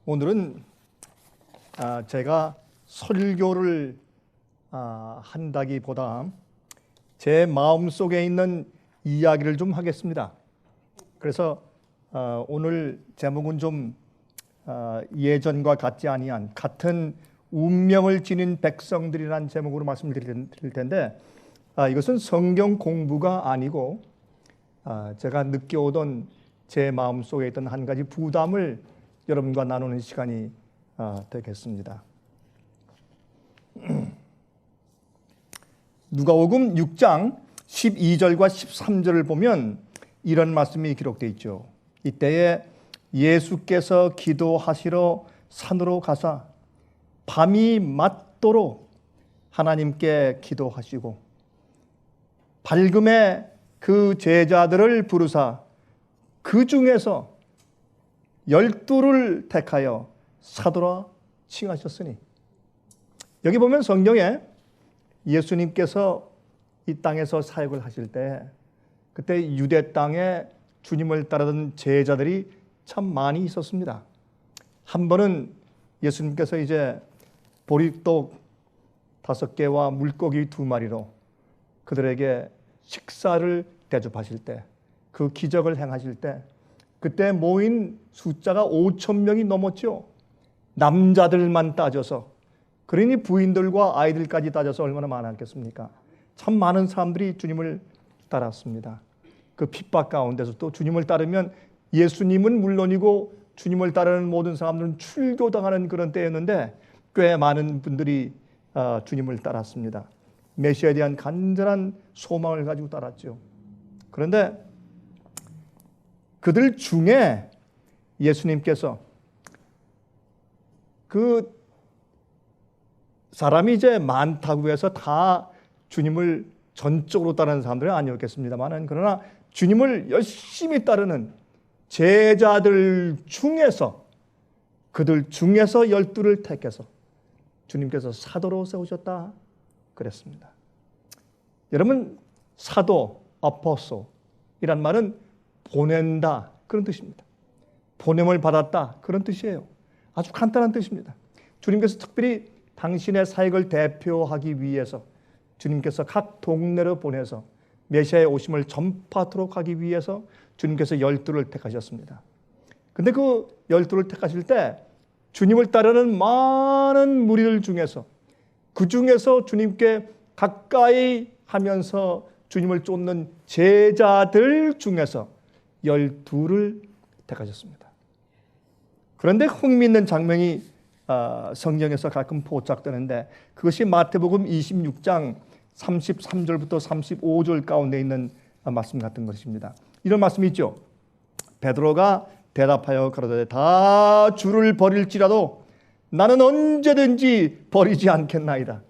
오늘은 제가 설교를 한다기보다 제 마음속에 있는 이야기를 좀 하겠습니다. 그래서 오늘 제목은 좀 예전과 같지 아니한 같은 운명을 지닌 백성들이라는 제목으로 말씀드릴 텐데 이것은 성경 공부가 아니고 제가 느껴오던 제 마음속에 있던 한 가지 부담을 여러분과 나누는 시간이 되겠습니다. 누가복음 6장 12절과 13절을 보면 이런 말씀이 기록되어 있죠. 이때에 예수께서 기도하시러 산으로 가사 밤이 맞도록 하나님께 기도하시고 밝음에 그 제자들을 부르사 그 중에서 12를 택하여 사도라 칭하셨으니, 여기 보면 성경에 예수님께서 이 땅에서 사역을 하실 때 그때 유대 땅에 주님을 따르던 제자들이 참 많이 있었습니다. 한 번은 예수님께서 이제 보리떡 5개와 물고기 2마리로 그들에게 식사를 대접하실 때, 그 기적을 행하실 때 그때 모인 숫자가 5,000명이 넘었죠. 남자들만 따져서, 그러니 부인들과 아이들까지 따져서 얼마나 많았겠습니까? 참 많은 사람들이 주님을 따랐습니다. 그 핍박 가운데서 또 주님을 따르면 예수님은 물론이고 주님을 따르는 모든 사람들은 출교당하는 그런 때였는데 꽤 많은 분들이 주님을 따랐습니다. 메시아에 대한 간절한 소망을 가지고 따랐죠. 그런데 그들 중에 예수님께서 그 사람이 이제 많다고 해서 다 주님을 전적으로 따르는 사람들은 아니었겠습니다만, 그러나 주님을 열심히 따르는 제자들 중에서, 그들 중에서 12를 택해서 주님께서 사도로 세우셨다 그랬습니다. 여러분, 사도, 아포스토이란 말은 보낸다 그런 뜻입니다. 보냄을 받았다 그런 뜻이에요. 아주 간단한 뜻입니다. 주님께서 특별히 당신의 사역을 대표하기 위해서 주님께서 각 동네로 보내서 메시아의 오심을 전파하도록 하기 위해서 주님께서 12를 택하셨습니다. 근데 그 12를 택하실 때 주님을 따르는 많은 무리들 중에서, 그 중에서 주님께 가까이 하면서 주님을 쫓는 제자들 중에서 12를 택하셨습니다. 그런데 흥미있는 장면이 성경에서 가끔 포착되는데, 그것이 마태복음 26장 33절부터 35절 가운데 있는 말씀 같은 것입니다. 이런 말씀이 있죠. 베드로가 대답하여 가로되 다 주를 버릴지라도 나는 언제든지 버리지 않겠나이다.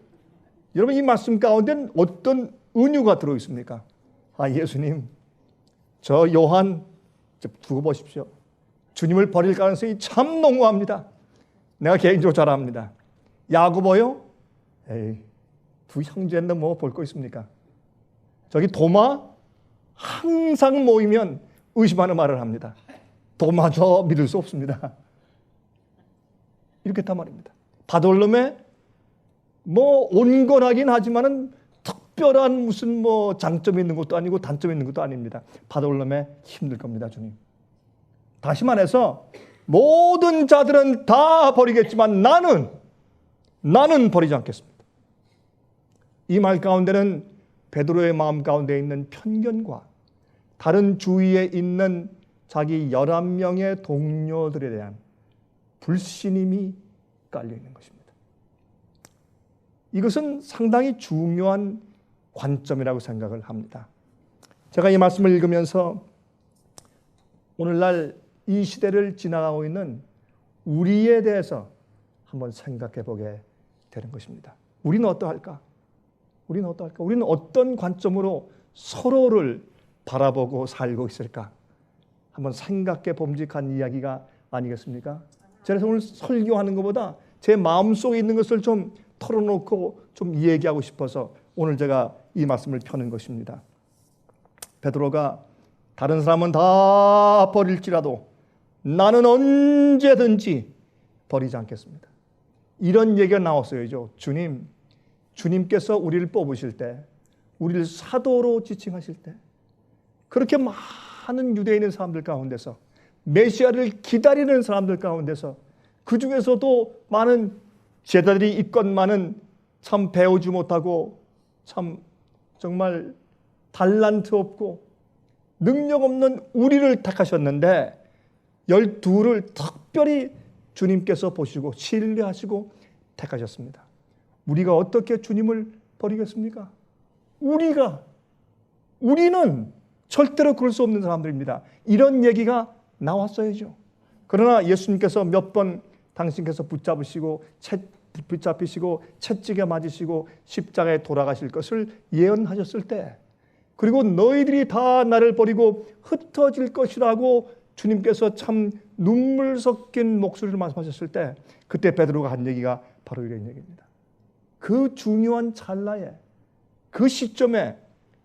여러분, 이 말씀 가운데는 어떤 은유가 들어있습니까? 예수님, 저 요한 두고 보십시오. 주님을 버릴 가능성이 참 농후합니다. 내가 개인적으로 잘 압니다. 야고보요? 에이, 두 형제인데 뭐 볼 거 있습니까? 저기 도마? 항상 모이면 의심하는 말을 합니다. 도마저 믿을 수 없습니다. 이렇게 했단 말입니다. 바돌로메? 뭐 온건하긴 하지만은 특별한 무슨 뭐 장점이 있는 것도 아니고 단점이 있는 것도 아닙니다. 바돌로메 힘들 겁니다, 주님. 다시 말해서 모든 자들은 다 버리겠지만 나는 버리지 않겠습니다. 이 말 가운데는 베드로의 마음 가운데 있는 편견과 다른 주위에 있는 자기 11명의 동료들에 대한 불신임이 깔려 있는 것입니다. 이것은 상당히 중요한 관점이라고 생각을 합니다. 제가 이 말씀을 읽으면서 오늘날 이 시대를 지나가고 있는 우리에 대해서 한번 생각해 보게 되는 것입니다. 우리는 어떠할까? 우리는 어떤 관점으로 서로를 바라보고 살고 있을까? 한번 생각해 봄직한 이야기가 아니겠습니까? 그래서 오늘 설교하는 것보다 제 마음속에 있는 것을 좀 털어놓고 좀 얘기하고 싶어서 오늘 제가 이 말씀을 펴는 것입니다. 베드로가 다른 사람은 다 버릴지라도 나는 언제든지 버리지 않겠습니다. 이런 얘기가 나왔어요. 주님께서 우리를 뽑으실 때, 우리를 사도로 지칭하실 때, 그렇게 많은 유대인의 사람들 가운데서, 메시아를 기다리는 사람들 가운데서, 그 중에서도 많은 제자들이 있건만은 참 배우지 못하고 참 정말 달란트 없고 능력 없는 우리를 택하셨는데 12를 특별히 주님께서 보시고 신뢰하시고 택하셨습니다. 우리가 어떻게 주님을 버리겠습니까? 우리는 절대로 그럴 수 없는 사람들입니다. 이런 얘기가 나왔어야죠. 그러나 예수님께서 몇 번 당신께서 붙잡히시고 채찍에 맞으시고 십자가에 돌아가실 것을 예언하셨을 때, 그리고 너희들이 다 나를 버리고 흩어질 것이라고 주님께서 참 눈물 섞인 목소리를 말씀하셨을 때, 그때 베드로가 한 얘기가 바로 이런 얘기입니다. 그 중요한 찰나에, 그 시점에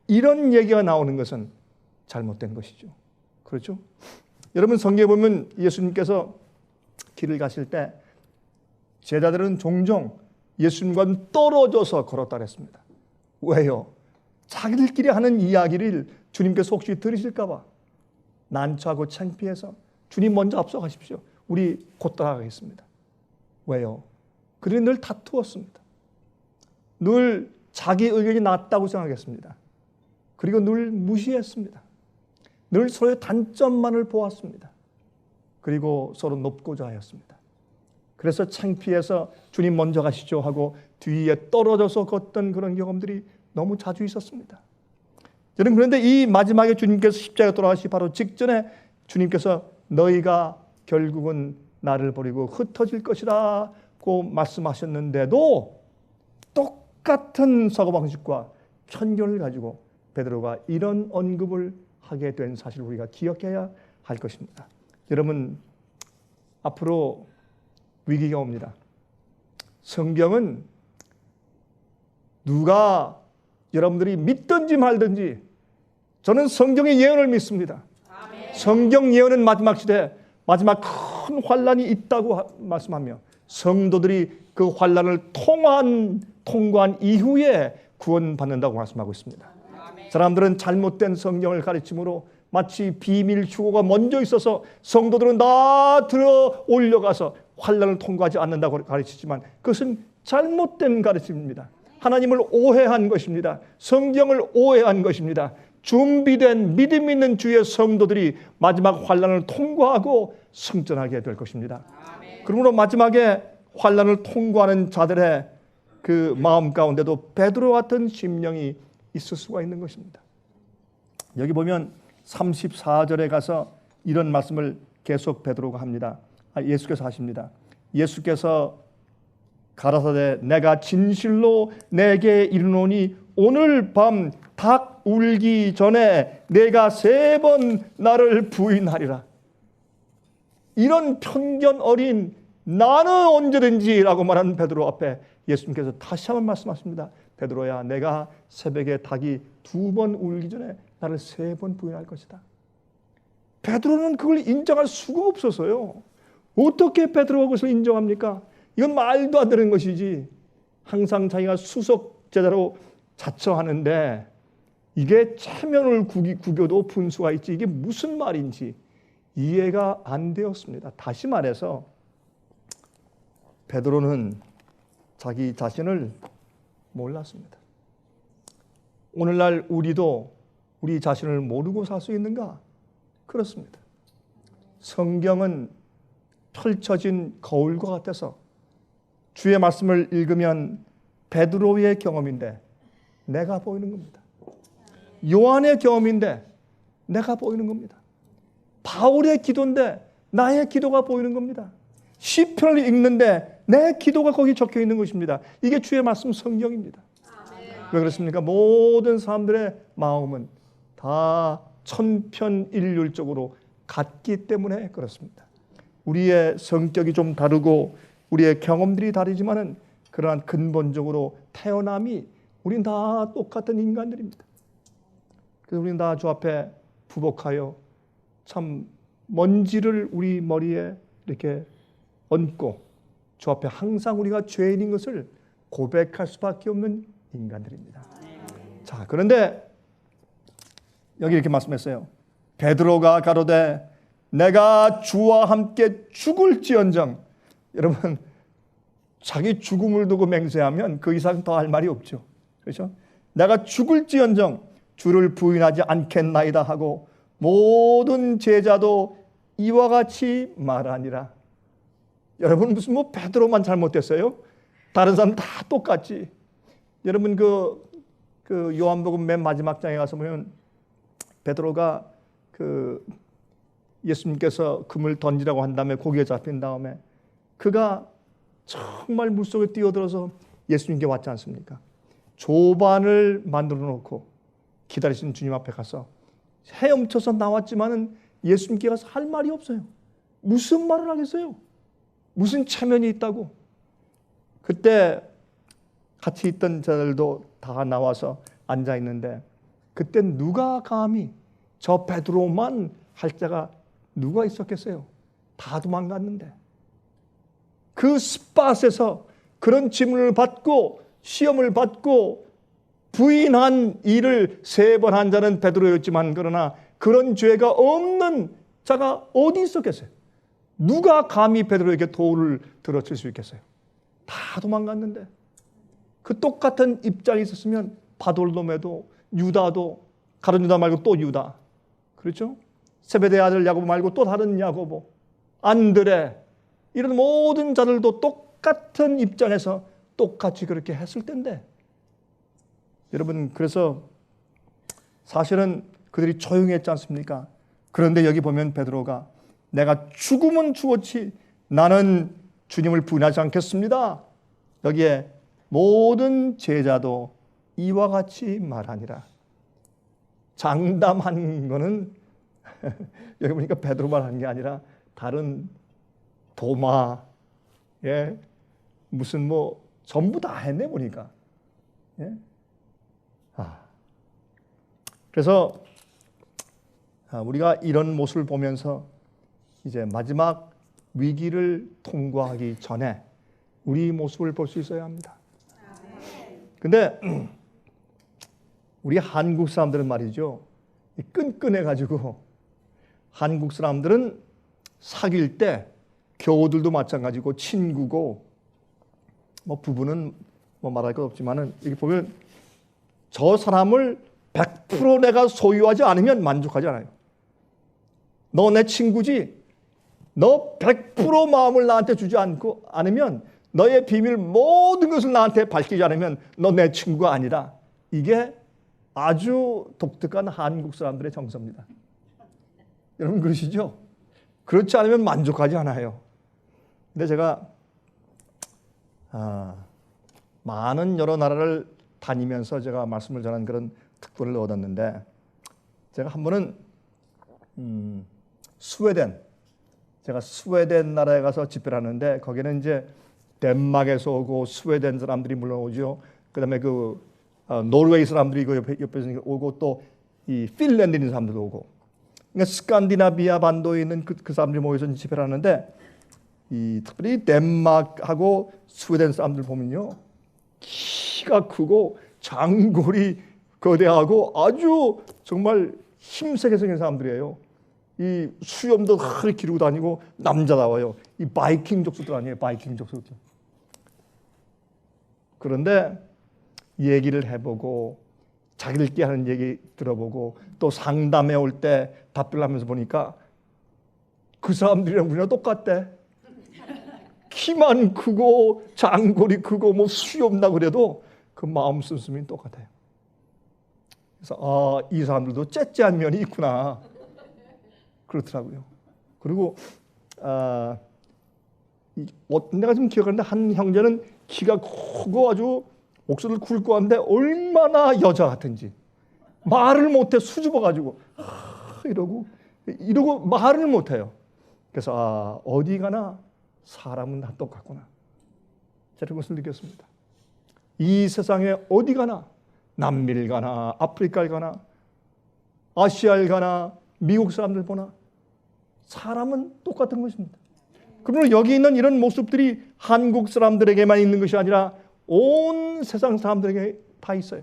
이런 얘기가 나오는 것은 잘못된 것이죠. 그렇죠? 여러분, 성경에 보면 예수님께서 길을 가실 때 제자들은 종종 예수님과 떨어져서 걸었다 그랬습니다. 왜요? 자기들끼리 하는 이야기를 주님께서 혹시 들으실까 봐 난처하고 창피해서 주님 먼저 앞서가십시오. 우리 곧 따라가겠습니다. 왜요? 그들이 늘 다투었습니다. 늘 자기 의견이 낫다고 생각했습니다. 그리고 늘 무시했습니다. 늘 서로의 단점만을 보았습니다. 그리고 서로 높고자 하였습니다. 그래서 창피해서 주님 먼저 가시죠 하고 뒤에 떨어져서 걷던 그런 경험들이 너무 자주 있었습니다. 여러분, 그런데 이 마지막에 주님께서 십자가에 돌아가시 바로 직전에 주님께서 너희가 결국은 나를 버리고 흩어질 것이라고 말씀하셨는데도 똑같은 사고방식과 편견을 가지고 베드로가 이런 언급을 하게 된 사실을 우리가 기억해야 할 것입니다. 여러분, 앞으로 위기가 옵니다. 성경은 누가 여러분들이 믿든지 말든지 저는 성경의 예언을 믿습니다. 아멘. 성경 예언은 마지막 시대 마지막 큰 환란이 있다고 말씀하며 성도들이 그 환란을 통과한 이후에 구원받는다고 말씀하고 있습니다. 아멘. 사람들은 잘못된 성경을 가르침으로 마치 비밀 휴거가 먼저 있어서 성도들은 다 들어 올려가서 환란을 통과하지 않는다고 가르치지만 그것은 잘못된 가르침입니다. 하나님을 오해한 것입니다. 성경을 오해한 것입니다. 준비된 믿음 있는 주의 성도들이 마지막 환란을 통과하고 승천하게 될 것입니다. 그러므로 마지막에 환란을 통과하는 자들의 그 마음 가운데도 베드로 같은 심령이 있을 수가 있는 것입니다. 여기 보면 34절에 가서 이런 말씀을 계속 베드로가 합니다. 예수께서 하십니다. 예수께서 가라사대 내가 진실로 내게 이르노니 오늘 밤 닭 울기 전에 내가 3번 나를 부인하리라. 이런 편견 어린 나는 언제든지라고 말하는 베드로 앞에 예수님께서 다시 한번 말씀하십니다. 베드로야, 내가 새벽에 닭이 2번 울기 전에 나를 3번 부인할 것이다. 베드로는 그걸 인정할 수가 없어서요. 어떻게 베드로가 그것을 인정합니까? 이건 말도 안 되는 것이지. 항상 자기가 수석 제자로 자처하는데 이게 체면을 구겨도 분수가 있지 이게 무슨 말인지 이해가 안 되었습니다. 다시 말해서 베드로는 자기 자신을 몰랐습니다. 오늘날 우리도 우리 자신을 모르고 살 수 있는가? 그렇습니다. 성경은 펼쳐진 거울과 같아서 주의 말씀을 읽으면 베드로의 경험인데 내가 보이는 겁니다. 요한의 경험인데 내가 보이는 겁니다. 바울의 기도인데 나의 기도가 보이는 겁니다. 시편을 읽는데 내 기도가 거기 적혀 있는 것입니다. 이게 주의 말씀 성경입니다. 왜 그렇습니까? 모든 사람들의 마음은 다 천편일률적으로 같기 때문에 그렇습니다. 우리의 성격이 좀 다르고 우리의 경험들이 다르지만은 그러한 근본적으로 태어남이 우린 다 똑같은 인간들입니다. 그래서 우리는 다 주 앞에 부복하여 참 먼지를 우리 머리에 이렇게 얹고 주 앞에 항상 우리가 죄인인 것을 고백할 수밖에 없는 인간들입니다. 자, 그런데 여기 이렇게 말씀했어요. 베드로가 가로되 내가 주와 함께 죽을지언정. 여러분, 자기 죽음을 두고 맹세하면 그 이상 더 할 말이 없죠. 그렇죠? 내가 죽을지언정 주를 부인하지 않겠나이다 하고 모든 제자도 이와 같이 말하니라. 여러분, 무슨 뭐 베드로만 잘못됐어요? 다른 사람 다 똑같지. 여러분, 그 요한복음 맨 마지막 장에 가서 보면 베드로가 예수님께서 금을 던지라고 한 다음에 고기에 잡힌 다음에 그가 정말 물속에 뛰어들어서 예수님께 왔지 않습니까? 조반을 만들어 놓고 기다리시는 주님 앞에 가서 헤엄쳐서 나왔지만은 예수님께 가서 할 말이 없어요. 무슨 말을 하겠어요? 무슨 체면이 있다고? 그때 같이 있던 자들도 다 나와서 앉아 있는데 그때 누가 감히 저 베드로만 할 자가 누가 있었겠어요? 다 도망갔는데 그 스팟에서 그런 질문을 받고 시험을 받고 부인한 일을 3번 한 자는 베드로였지만 그러나 그런 죄가 없는 자가 어디 있었겠어요? 누가 감히 베드로에게 돌을 들어칠 수 있겠어요? 다 도망갔는데 그 똑같은 입장이 있었으면 바돌로메도 유다도 가룟 유다 말고 또 유다, 그렇죠? 세베대 아들 야고보 말고 또 다른 야고보, 안드레, 이런 모든 자들도 똑같은 입장에서 똑같이 그렇게 했을 텐데 여러분, 그래서 사실은 그들이 조용했지 않습니까? 그런데 여기 보면 베드로가 내가 죽으면 죽었지 나는 주님을 부인하지 않겠습니다. 여기에 모든 제자도 이와 같이 말하니라. 장담한 거는 여기 보니까 베드로만 한 게 아니라 다른 도마, 예, 무슨 뭐 전부 다 했네 보니까. 예? 그래서 우리가 이런 모습을 보면서 이제 마지막 위기를 통과하기 전에 우리 모습을 볼 수 있어야 합니다. 근데 우리 한국 사람들은 말이죠, 끈끈해가지고 한국 사람들은 사귈 때 교우들도 마찬가지고 친구고 뭐 부부는 뭐 말할 것 없지만은 여기 보면 저 사람을 100% 내가 소유하지 않으면 만족하지 않아요. 너 내 친구지? 너 100% 마음을 나한테 주지 않으면 너의 비밀 모든 것을 나한테 밝히지 않으면 너 내 친구가 아니라. 이게 아주 독특한 한국 사람들의 정서입니다. 여러분 그러시죠? 그렇지 않으면 만족하지 않아요. 근데 제가 많은 여러 나라를 다니면서 제가 말씀을 전한 그런 특권을 얻었는데 제가 한 번은 제가 스웨덴 나라에 가서 집회를 하는데 거기는 이제 덴마크에서 오고 스웨덴 사람들이 물론 오죠. 그다음에 노르웨이 사람들이 옆에서 오고 또 이 핀란드 있는 사람들도 오고. 그러니까 스칸디나비아 반도에 있는 그 사람들이 모여서 집회를 하는데 이 특별히 덴마크하고 스웨덴 사람들 보면요, 키가 크고 장골이 거대하고 아주 정말 힘세게 생긴 사람들이에요. 이 수염도 흐리 기르고 다니고 남자다워요. 이 바이킹 족속들 아니에요, 바이킹 족속들. 그런데 얘기를 해보고 자기들끼리 하는 얘기 들어보고 또 상담해 올 때 답변을 하면서 보니까 그 사람들이랑 우리랑 똑같대. 키만 크고 장골이 크고 뭐 수염 나고 그래도 그 마음 씀씀이 똑같아요. 그래서 이 사람들도 째째한 면이 있구나 그렇더라고요. 그리고 내가 지금 기억하는데 한 형제는 키가 크고 아주 목소리를 굵고 하는데 얼마나 여자 같은지 말을 못해 수줍어가지고 이러고 말을 못해요. 그래서 어디 가나 사람은 다 똑같구나, 저런 것을 느꼈습니다. 이 세상에 어디 가나, 남미를 가나 아프리카를 가나 아시아를 가나 미국 사람들 보나 사람은 똑같은 것입니다. 그러므로 여기 있는 이런 모습들이 한국 사람들에게만 있는 것이 아니라 온 세상 사람들에게 다 있어요.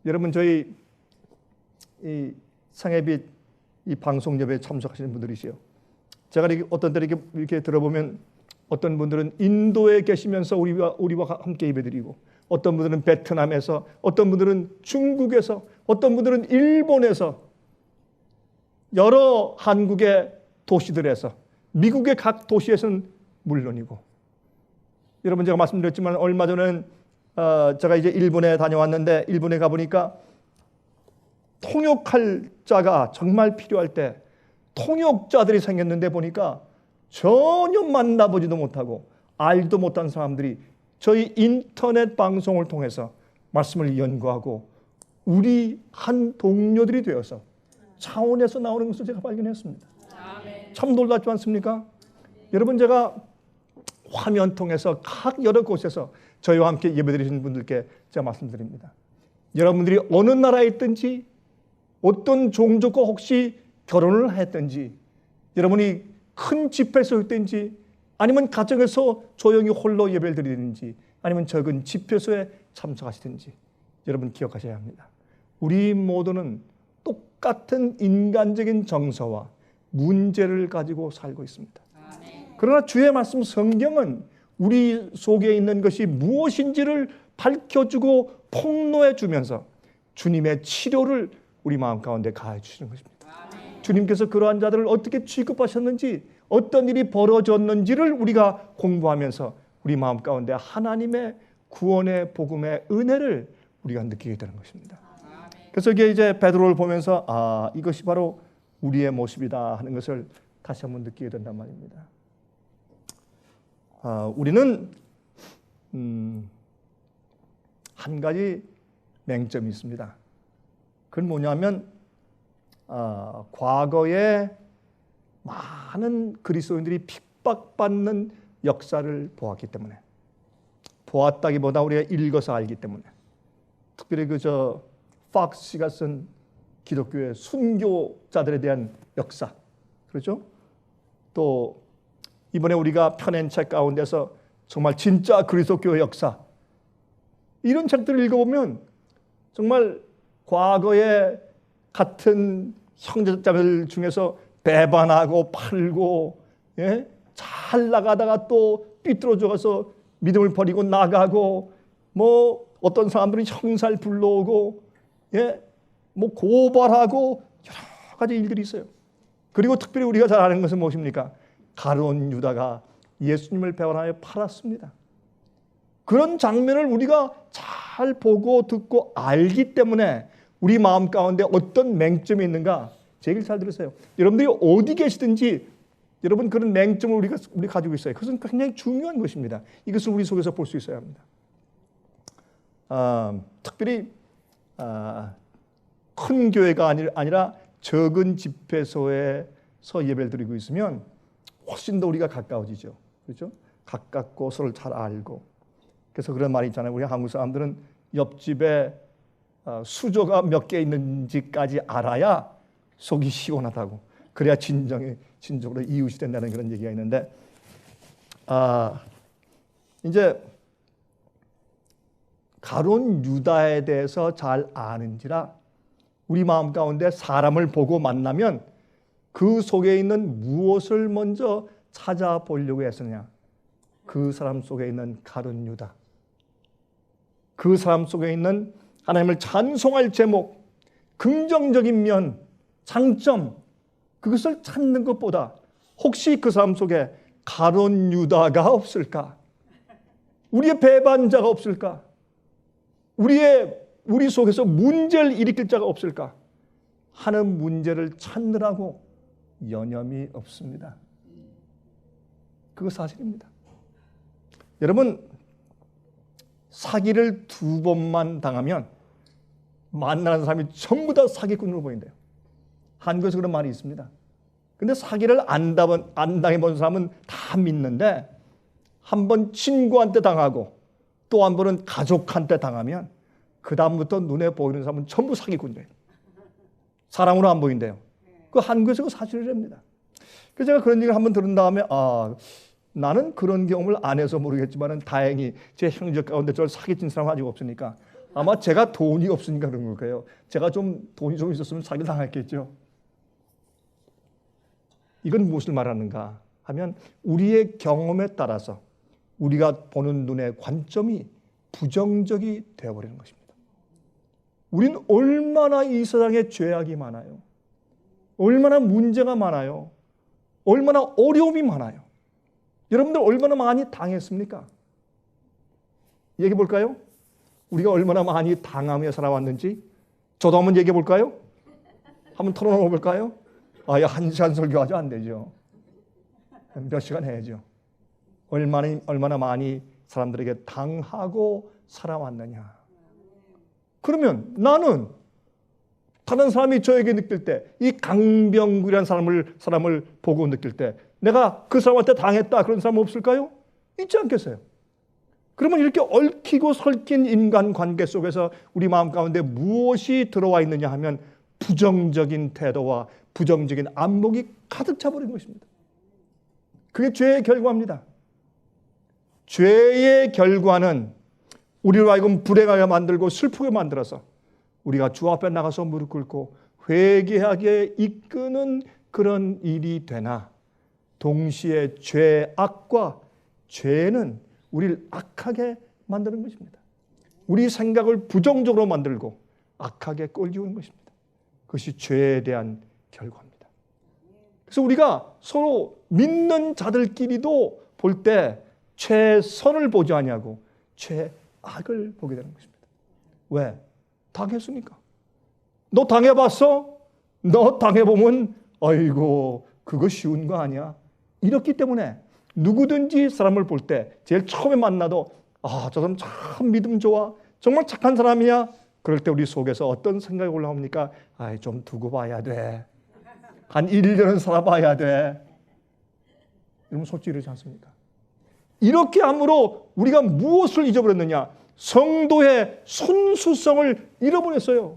여러분, 저희 이 상해빛 이 방송 예배에 참석하시는 분들이시요. 제가 어떤 때 이렇게 들어보면 어떤 분들은 인도에 계시면서 우리와 함께 예배드리고, 어떤 분들은 베트남에서, 어떤 분들은 중국에서, 어떤 분들은 일본에서, 여러 한국의 도시들에서, 미국의 각 도시에서는 물론이고. 여러분, 제가 말씀드렸지만 얼마 전에는 제가 이제 일본에 다녀왔는데, 일본에 가보니까 통역할 자가 정말 필요할 때 통역자들이 생겼는데, 보니까 전혀 만나보지도 못하고 알지도 못한 사람들이 저희 인터넷 방송을 통해서 말씀을 연구하고 우리 한 동료들이 되어서 차원에서 나오는 것을 제가 발견했습니다. 참 놀랍지 않습니까? 여러분, 제가 화면 통해서 각 여러 곳에서 저희와 함께 예배드리시는 분들께 제가 말씀드립니다. 여러분들이 어느 나라에 있든지, 어떤 종족과 혹시 결혼을 했든지, 여러분이 큰 집회에서 있든지, 아니면 가정에서 조용히 홀로 예배를 드리든지, 아니면 적은 집회소에 참석하시든지, 여러분 기억하셔야 합니다. 우리 모두는 똑같은 인간적인 정서와 문제를 가지고 살고 있습니다. 그러나 주의 말씀 성경은 우리 속에 있는 것이 무엇인지를 밝혀주고 폭로해 주면서 주님의 치료를 우리 마음 가운데 가해 주시는 것입니다. 주님께서 그러한 자들을 어떻게 취급하셨는지, 어떤 일이 벌어졌는지를 우리가 공부하면서 우리 마음 가운데 하나님의 구원의 복음의 은혜를 우리가 느끼게 되는 것입니다. 그래서 이제 베드로를 보면서 이것이 바로 우리의 모습이다 하는 것을 다시 한번 느끼게 된단 말입니다. 우리는 한 가지 맹점이 있습니다. 그건 뭐냐면 과거에 많은 그리스도인들이 핍박받는 역사를 보았기 때문에, 보았다기보다 우리가 읽어서 알기 때문에, 특별히 팍스 씨가 쓴 기독교의 순교자들에 대한 역사, 그렇죠? 또 이번에 우리가 펴낸 책 가운데서 정말 진짜 그리스도교의 역사, 이런 책들을 읽어보면 정말 과거에 같은 형제자매들 중에서 배반하고 팔고, 잘 나가다가 또 삐뚤어져서 믿음을 버리고 나가고, 뭐 어떤 사람들은 형사를 불러오고, 뭐 고발하고 여러 가지 일들이 있어요. 그리고 특별히 우리가 잘 아는 것은 무엇입니까? 가룟 유다가 예수님을 배반하여 팔았습니다. 그런 장면을 우리가 잘 보고 듣고 알기 때문에 우리 마음 가운데 어떤 맹점이 있는가 제일 잘 들으세요. 여러분들이 어디 계시든지 여러분 그런 맹점을 우리가 가지고 있어요. 그것은 굉장히 중요한 것입니다. 이것을 우리 속에서 볼 수 있어야 합니다. 특별히 큰 교회가 아니라 적은 집회소에서 예배를 드리고 있으면 훨씬 더 우리가 가까워지죠. 그렇죠? 가깝고 서로를 잘 알고. 그래서 그런 말이 있잖아요. 우리 한국 사람들은 옆집에 수조가 몇 개 있는지까지 알아야 속이 시원하다고. 그래야 진정으로 이웃이 된다는 그런 얘기가 있는데, 이제 가룟 유다에 대해서 잘 아는지라 우리 마음 가운데 사람을 보고 만나면 그 속에 있는 무엇을 먼저 찾아보려고 했느냐? 그 사람 속에 있는 가룟 유다, 그 사람 속에 있는 하나님을 찬송할 제목, 긍정적인 면, 장점, 그것을 찾는 것보다 혹시 그 사람 속에 가룟 유다가 없을까? 우리의 배반자가 없을까? 우리 속에서 문제를 일으킬 자가 없을까? 하는 문제를 찾느라고 여념이 없습니다. 그거 사실입니다. 여러분, 사기를 2번만 당하면 만나는 사람이 전부 다 사기꾼으로 보인대요. 한국에서 그런 말이 있습니다. 근데 사기를 안 당해본 사람은 다 믿는데, 한 번 친구한테 당하고 또 한 번은 가족한테 당하면 그 다음부터 눈에 보이는 사람은 전부 사기꾼이에요. 사람으로 안 보인대요. 그 한국에서 그 사실이랍니다. 그래서 제가 그런 얘기를 한번 들은 다음에 나는 그런 경험을 안 해서 모르겠지만 다행히 제 형제 가운데 저를 사기친 사람은 아직 없으니까 아마 제가 돈이 없으니까 그런 걸 거예요. 제가 좀 돈이 좀 있었으면 사기 당했겠죠. 이건 무엇을 말하는가 하면 우리의 경험에 따라서 우리가 보는 눈의 관점이 부정적이 되어버리는 것입니다. 우린 얼마나 이 세상에 죄악이 많아요. 얼마나 문제가 많아요. 얼마나 어려움이 많아요. 여러분들 얼마나 많이 당했습니까? 얘기해 볼까요? 우리가 얼마나 많이 당하며 살아왔는지 저도 한번 얘기해 볼까요? 한번 털어놓아 볼까요? 야, 1시간 설교하죠? 안 되죠. 몇 시간 해야죠. 얼마나 많이 사람들에게 당하고 살아왔느냐. 그러면 나는 다른 사람이 저에게 느낄 때, 이 강병구라는 사람을 보고 느낄 때 내가 그 사람한테 당했다 그런 사람 없을까요? 있지 않겠어요? 그러면 이렇게 얽히고 설킨 인간관계 속에서 우리 마음 가운데 무엇이 들어와 있느냐 하면 부정적인 태도와 부정적인 안목이 가득 차버린 것입니다. 그게 죄의 결과입니다. 죄의 결과는 우리로 하여금 불행하게 만들고 슬프게 만들어서 우리가 주 앞에 나가서 무릎 꿇고 회개하게 이끄는 그런 일이 되나, 동시에 죄악과 죄는 우리를 악하게 만드는 것입니다. 우리 생각을 부정적으로 만들고 악하게 꼴지우는 것입니다. 그것이 죄에 대한 결과입니다. 그래서 우리가 서로 믿는 자들끼리도 볼 때 최선을 보지 아니하고 최악을 보게 되는 것입니다. 왜? 당했으니까. 너 당해봤어? 너 당해보면 아이고 그거 쉬운 거 아니야. 이렇기 때문에 누구든지 사람을 볼 때 제일 처음에 만나도 저 사람 참 믿음 좋아. 정말 착한 사람이야. 그럴 때 우리 속에서 어떤 생각이 올라옵니까? 좀 두고 봐야 돼. 한 1년은 살아봐야 돼. 여러분 솔직히 이러지 않습니까? 이렇게 함으로 우리가 무엇을 잊어버렸느냐? 성도의 순수성을 잃어버렸어요.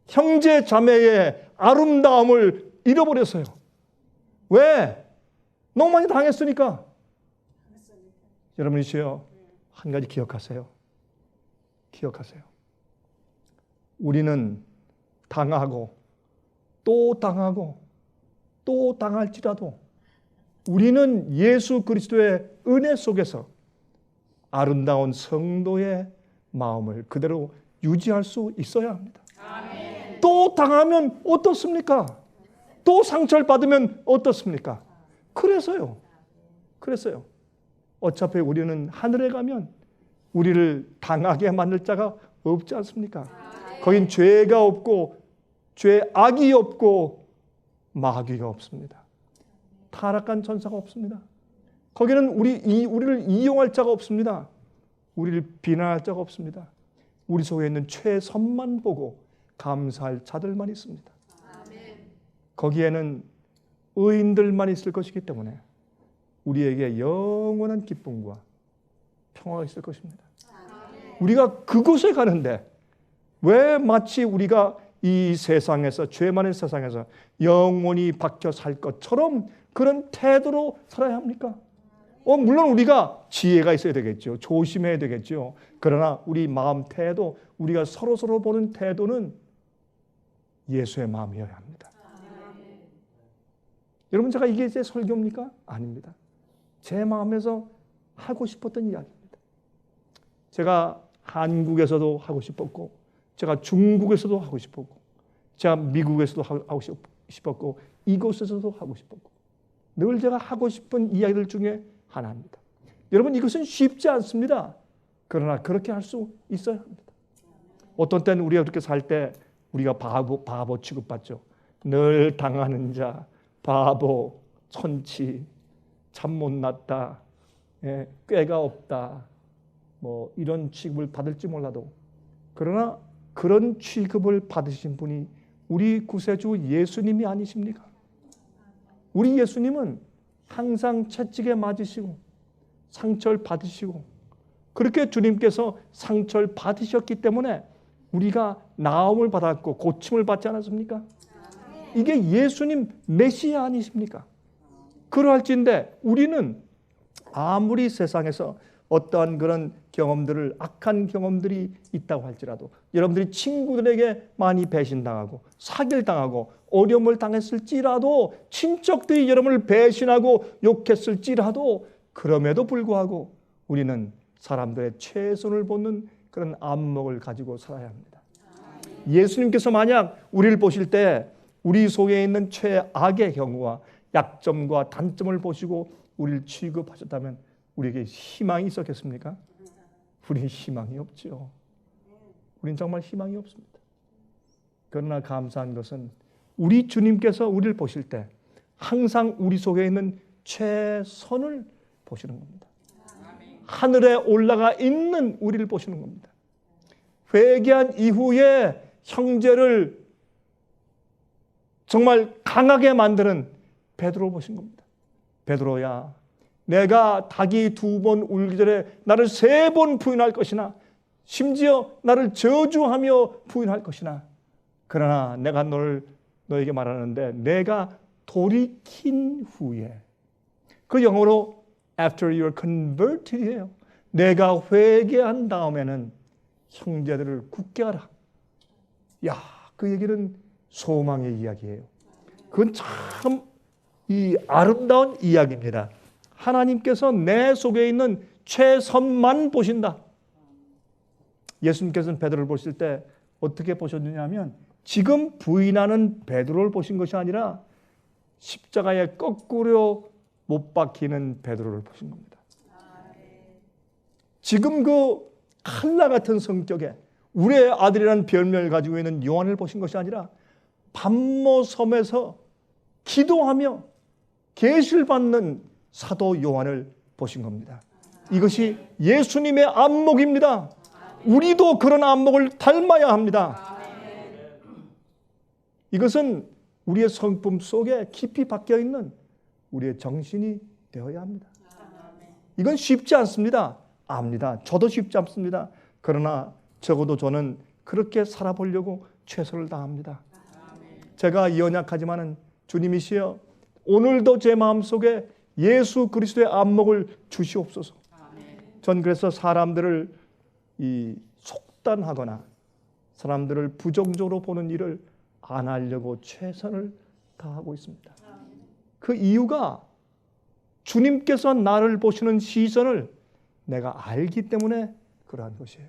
형제 자매의 아름다움을 잃어버렸어요. 왜? 너무 많이 당했으니까. 여러분이시여 한 가지 기억하세요. 우리는 당하고 또 당하고 또 당할지라도 우리는 예수 그리스도의 은혜 속에서 아름다운 성도의 마음을 그대로 유지할 수 있어야 합니다. 아멘. 또 당하면 어떻습니까? 또 상처를 받으면 어떻습니까? 그래서요. 어차피 우리는 하늘에 가면 우리를 당하게 만들 자가 없지 않습니까? 거긴 죄가 없고 죄악이 없고 마귀가 없습니다. 타락한 천사가 없습니다. 거기는 우리를 이용할 자가 없습니다. 우리를 비난할 자가 없습니다. 우리 속에 있는 최선만 보고 감사할 자들만 있습니다. 거기에는 의인들만 있을 것이기 때문에 우리에게 영원한 기쁨과 평화가 있을 것입니다. 우리가 그곳에 가는데 왜 마치 우리가 이 세상에서 죄 많은 세상에서 영원히 박혀 살 것처럼 그런 태도로 살아야 합니까? 물론 우리가 지혜가 있어야 되겠죠. 조심해야 되겠죠. 그러나 우리 마음 태도, 우리가 서로 보는 태도는 예수의 마음이어야 합니다. 여러분 제가 이게 제 설교입니까? 아닙니다. 제 마음에서 하고 싶었던 이야기입니다. 제가 한국에서도 하고 싶었고 제가 중국에서도 하고 싶었고 제가 미국에서도 하고 싶었고 이곳에서도 하고 싶었고 늘 제가 하고 싶은 이야기들 중에 하나입니다. 여러분 이것은 쉽지 않습니다. 그러나 그렇게 할 수 있어야 합니다. 어떤 때는 우리가 그렇게 살 때 우리가 바보 취급받죠. 늘 당하는 자, 바보, 천치, 참 못났다, 꾀가 없다, 이런 취급을 받을지 몰라도 그러나 그런 취급을 받으신 분이 우리 구세주 예수님이 아니십니까? 우리 예수님은 항상 채찍에 맞으시고 상처를 받으시고 그렇게 주님께서 상처를 받으셨기 때문에 우리가 나음을 받았고 고침을 받지 않았습니까? 이게 예수님 메시아 아니십니까? 그러할진데 우리는 아무리 세상에서 어떠한 그런 경험들을, 악한 경험들이 있다고 할지라도, 여러분들이 친구들에게 많이 배신당하고 사기당하고 어려움을 당했을지라도, 친척들이 여러분을 배신하고 욕했을지라도, 그럼에도 불구하고 우리는 사람들의 최선을 보는 그런 안목을 가지고 살아야 합니다. 예수님께서 만약 우리를 보실 때 우리 속에 있는 최악의 경우와 약점과 단점을 보시고 우리를 취급하셨다면 우리에게 희망이 있었겠습니까? 우리는 희망이 없죠. 우리는 정말 희망이 없습니다. 그러나 감사한 것은 우리 주님께서 우리를 보실 때 항상 우리 속에 있는 최선을 보시는 겁니다. 하늘에 올라가 있는 우리를 보시는 겁니다. 회개한 이후에 형제를 정말 강하게 만드는 베드로 보신 겁니다. 베드로야, 내가 닭이 2번 울기 전에 나를 3번 부인할 것이나 심지어 나를 저주하며 부인할 것이나, 그러나 내가 너에게 말하는데 내가 돌이킨 후에, 그 영어로 after you are converted이에요. 내가 회개한 다음에는 형제들을 굳게 하라. 야, 그 얘기는 소망의 이야기예요. 그건 참 이 아름다운 이야기입니다. 하나님께서 내 속에 있는 최선만 보신다. 예수님께서는 베드로를 보실 때 어떻게 보셨느냐면 지금 부인하는 베드로를 보신 것이 아니라 십자가에 거꾸로 못 박히는 베드로를 보신 겁니다. 지금 그 칼날 같은 성격에 우리의 아들이라는 별명을 가지고 있는 요한을 보신 것이 아니라 밤모 섬에서 기도하며 계시를 받는 사도 요한을 보신 겁니다. 이것이 예수님의 안목입니다. 우리도 그런 안목을 닮아야 합니다. 이것은 우리의 성품 속에 깊이 박혀 있는 우리의 정신이 되어야 합니다. 이건 쉽지 않습니다. 압니다. 저도 쉽지 않습니다. 그러나 적어도 저는 그렇게 살아보려고 최선을 다합니다. 제가 연약하지만은 주님이시여 오늘도 제 마음속에 예수 그리스도의 안목을 주시옵소서. 전 그래서 사람들을 속단하거나 사람들을 부정적으로 보는 일을 안 하려고 최선을 다하고 있습니다. 그 이유가 주님께서 나를 보시는 시선을 내가 알기 때문에 그러한 것이에요.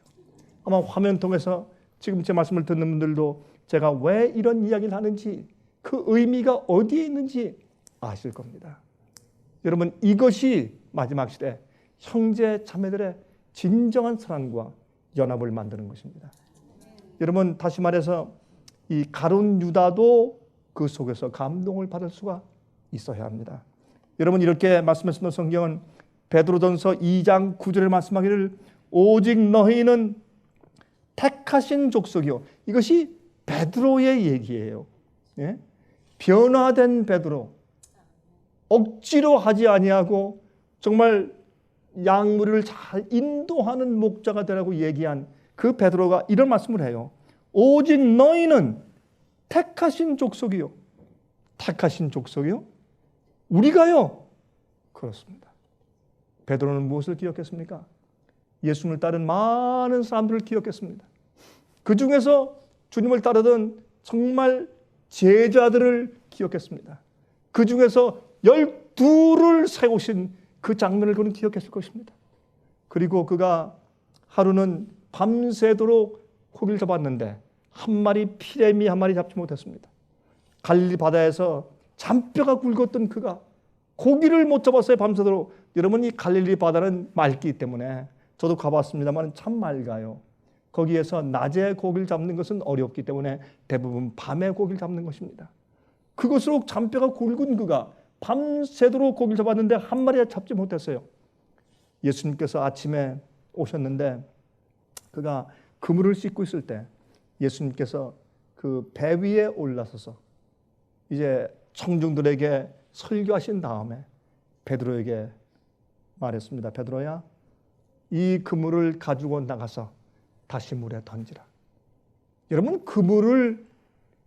아마 화면 통해서 지금 제 말씀을 듣는 분들도 제가 왜 이런 이야기를 하는지, 그 의미가 어디에 있는지 아실 겁니다. 여러분, 이것이 마지막 시대 형제 자매들의 진정한 사랑과 연합을 만드는 것입니다. 여러분, 다시 말해서 이 가룟 유다도 그 속에서 감동을 받을 수가 있어야 합니다. 여러분, 이렇게 말씀하시는 성경은 베드로전서 2장 9절에 말씀하기를 오직 너희는 택하신 족속이요. 이것이 베드로의 얘기예요. 예? 변화된 베드로, 억지로 하지 아니하고 정말 양무리를 잘 인도하는 목자가 되라고 얘기한 그 베드로가 이런 말씀을 해요. 오직 너희는 택하신 족속이요. 택하신 족속이요? 우리가요? 그렇습니다. 베드로는 무엇을 기억했습니까? 예수님을 따른 많은 사람들을 기억했습니다. 그 중에서 주님을 따르던 정말 제자들을 기억했습니다. 그 중에서 12를 세우신 그 장면을 그는 기억했을 것입니다. 그리고 그가 하루는 밤새도록 고기를 잡았는데 피레미 한 마리 잡지 못했습니다. 갈릴리 바다에서 잔뼈가 굵었던 그가 고기를 못 잡았어요. 밤새도록. 여러분, 이 갈릴리 바다는 맑기 때문에, 저도 가봤습니다만 참 맑아요. 거기에서 낮에 고기를 잡는 것은 어렵기 때문에 대부분 밤에 고기를 잡는 것입니다. 그것으로 잔뼈가 굵은 그가 밤새도록 고기를 잡았는데 한 마리 잡지 못했어요. 예수님께서 아침에 오셨는데 그가 그물을 씻고 있을 때 예수님께서 그 배 위에 올라서서 이제 청중들에게 설교하신 다음에 베드로에게 말했습니다. 베드로야, 이 그물을 가지고 나가서 다시 물에 던지라. 여러분, 그물을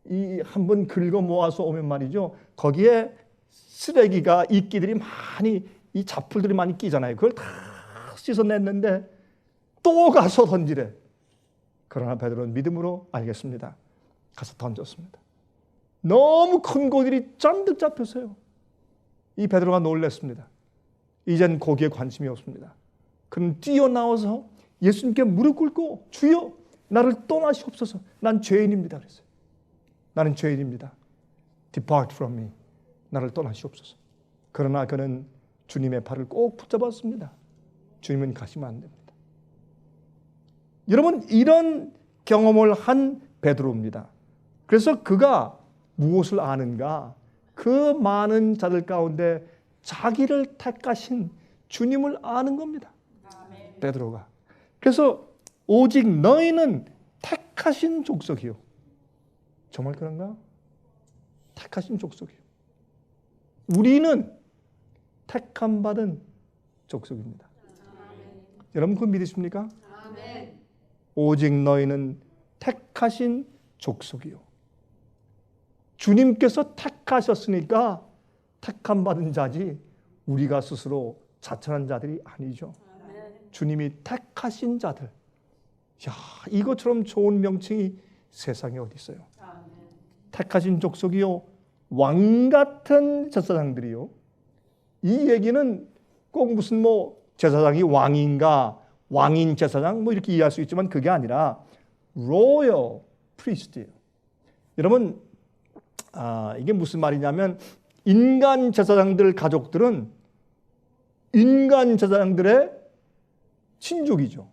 이 한번 긁어 모아서 오면 말이죠. 거기에 쓰레기가 이끼들이 많이 이 잡풀들이 많이 끼잖아요. 그걸 다 씻어냈는데 또 가서 던지래. 그러나 베드로는 믿음으로 알겠습니다. 가서 던졌습니다. 너무 큰 고기들이 잔뜩 잡혔어요. 이 베드로가 놀랐습니다. 이젠 고기에 관심이 없습니다. 그는 뛰어나와서 예수님께 무릎 꿇고 주여 나를 떠나시옵소서. 난 죄인입니다. 그랬어요. 나는 죄인입니다. Depart from me. 나를 떠나시옵소서. 그러나 그는 주님의 발을 꼭 붙잡았습니다. 주님은 가시면 안 됩니다. 여러분 이런 경험을 한 베드로입니다. 그래서 그가 무엇을 아는가? 그 많은 자들 가운데 자기를 택하신 주님을 아는 겁니다. 아멘. 베드로가. 그래서 오직 너희는 택하신 족속이요. 정말 그런가? 택하신 족속이요. 우리는 택함 받은 족속입니다. 아멘. 여러분 그거 믿으십니까? 아멘. 오직 너희는 택하신 족속이요. 주님께서 택하셨으니까 택함 받은 자지 우리가 스스로 자천한 자들이 아니죠. 아멘. 주님이 택하신 자들. 야, 이것처럼 좋은 명칭이 세상에 어디 있어요? 아멘. 택하신 족속이요, 왕 같은 제사장들이요. 이 얘기는 꼭 무슨 뭐 제사장이 왕인가, 왕인 제사장 뭐 이렇게 이해할 수 있지만 그게 아니라 로열 프리스트예요. 여러분, 이게 무슨 말이냐면 인간 제사장들 가족들은 인간 제사장들의 친족이죠.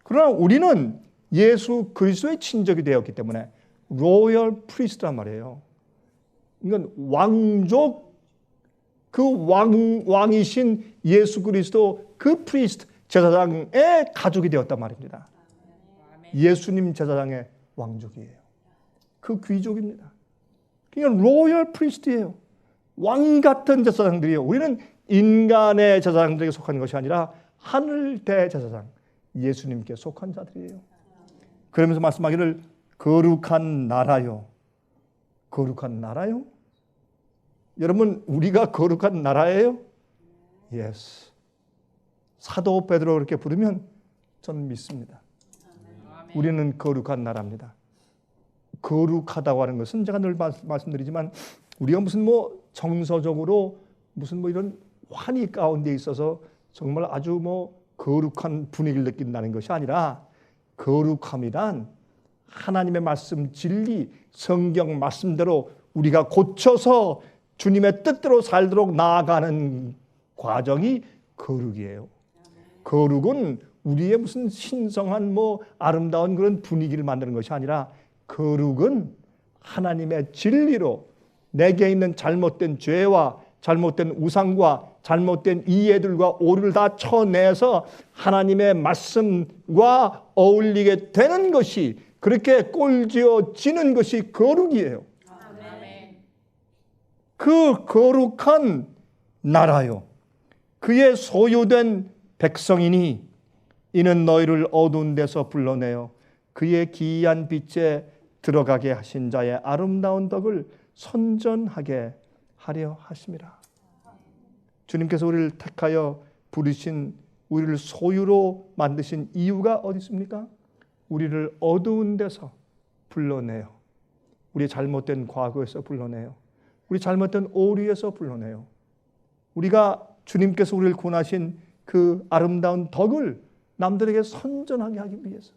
그러나 우리는 예수 그리스도의 친족이 되었기 때문에 로열 프리스트란 말이에요. 이건 왕족, 그 왕이신 예수 그리스도 그 프리스트 제사장의 가족이 되었단 말입니다. 예수님 제사장의 왕족이에요. 그 귀족입니다. 그러니까 로열 프리스트예요. 왕 같은 제사장들이에요. 우리는 인간의 제사장들에게 속한 것이 아니라 하늘 대제사장 예수님께 속한 자들이에요. 그러면서 말씀하기를 거룩한 나라요. 거룩한 나라요? 여러분 우리가 거룩한 나라예요? Yes. 사도 베드로 그렇게 부르면 저는 믿습니다. 우리는 거룩한 나라입니다. 거룩하다고 하는 것은 제가 늘 말씀드리지만 우리가 무슨 뭐 정서적으로 무슨 뭐 이런 환희 가운데 있어서 정말 아주 뭐 거룩한 분위기를 느낀다는 것이 아니라 거룩함이란 하나님의 말씀 진리 성경 말씀대로 우리가 고쳐서 주님의 뜻대로 살도록 나아가는 과정이 거룩이에요. 거룩은 우리의 무슨 신성한 뭐 아름다운 그런 분위기를 만드는 것이 아니라 거룩은 하나님의 진리로 내게 있는 잘못된 죄와 잘못된 우상과 잘못된 이해들과 오류를 다 쳐내서 하나님의 말씀과 어울리게 되는 것이 그렇게 꼴지어지는 것이 거룩이에요. 아멘. 그 거룩한 나라요. 그의 소유된 백성이니 이는 너희를 어두운 데서 불러내어 그의 기이한 빛에 들어가게 하신 자의 아름다운 덕을 선전하게 하려 하심이라. 주님께서 우리를 택하여 부르신 우리를 소유로 만드신 이유가 어디 있습니까? 우리를 어두운 데서 불러내요. 우리 잘못된 과거에서 불러내요. 우리 잘못된 오류에서 불러내요. 우리가 주님께서 우리를 구원하신 그 아름다운 덕을 남들에게 선전하게 하기 위해서,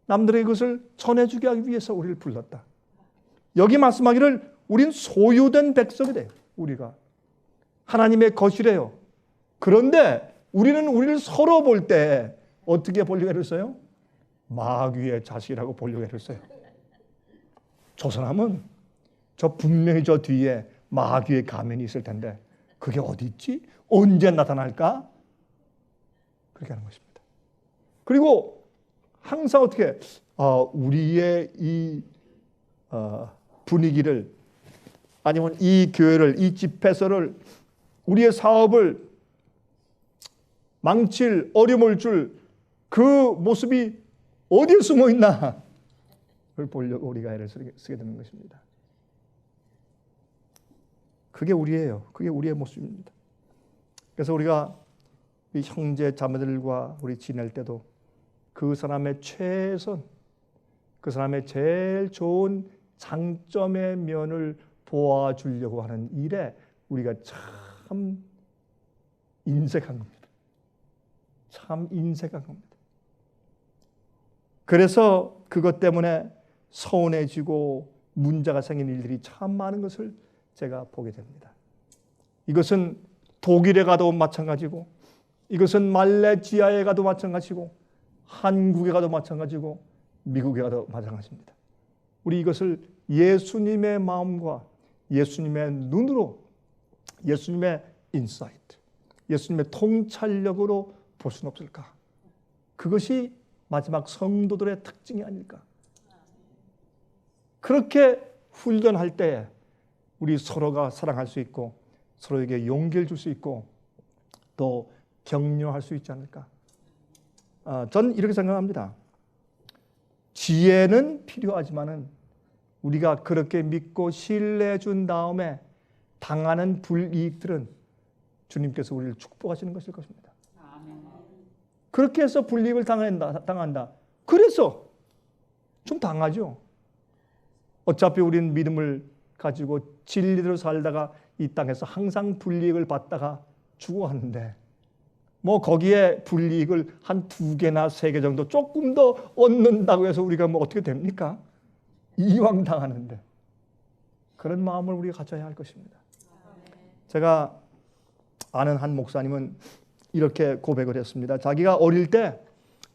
남들에게 그것을 전해주게 하기 위해서 우리를 불렀다. 여기 말씀하기를 우린 소유된 백성이 돼요. 우리가 하나님의 것이래요. 그런데 우리는 우리를 서로 볼 때 어떻게 보려고 했어요? 마귀의 자식이라고 보려고 했어요. 저 사람은 분명히 저 뒤에 마귀의 가면이 있을 텐데 그게 어디 있지? 언제 나타날까? 그렇게 하는 것입니다. 그리고 항상 어떻게 우리의 이 분위기를 아니면 이 교회를, 이 집회서를, 우리의 사업을 망칠 어려움을 줄 그 모습이 어디에 숨어 있나? 보려고 우리가 애를 쓰게 되는 것입니다. 그게 우리예요. 그게 우리의 모습입니다. 그래서 우리가 이 형제 자매들과 우리 지낼 때도 그 사람의 최선, 그 사람의 제일 좋은 장점의 면을 보아주려고 하는 일에 우리가 참 인색한 겁니다. 참 인색한 겁니다. 그래서 그것 때문에 서운해지고 문제가 생긴 일들이 참 많은 것을 제가 보게 됩니다. 이것은 독일에 가도 마찬가지고, 이것은 말레이시아에 가도 마찬가지고, 한국에 가도 마찬가지고, 미국에 가도 마찬가지입니다. 우리 이것을 예수님의 마음과 예수님의 눈으로, 예수님의 인사이트, 예수님의 통찰력으로 볼 수는 없을까? 그것이 마지막 성도들의 특징이 아닐까? 그렇게 훈련할 때 우리 서로가 사랑할 수 있고 서로에게 용기를 줄 수 있고 또 격려할 수 있지 않을까? 저는 이렇게 생각합니다. 지혜는 필요하지만은 우리가 그렇게 믿고 신뢰해 준 다음에 당하는 불이익들은 주님께서 우리를 축복하시는 것일 것입니다. 그렇게 해서 불이익을 당한다. 그래서 좀 당하죠. 어차피 우리는 믿음을 가지고 진리대로 살다가 이 땅에서 항상 불이익을 받다가 죽어가는데 뭐 거기에 불이익을 한 2개나 3개 정도 조금 더 얻는다고 해서 우리가 뭐 어떻게 됩니까? 이왕 당하는데. 그런 마음을 우리가 가져야 할 것입니다. 제가 아는 한 목사님은 이렇게 고백을 했습니다. 자기가 어릴 때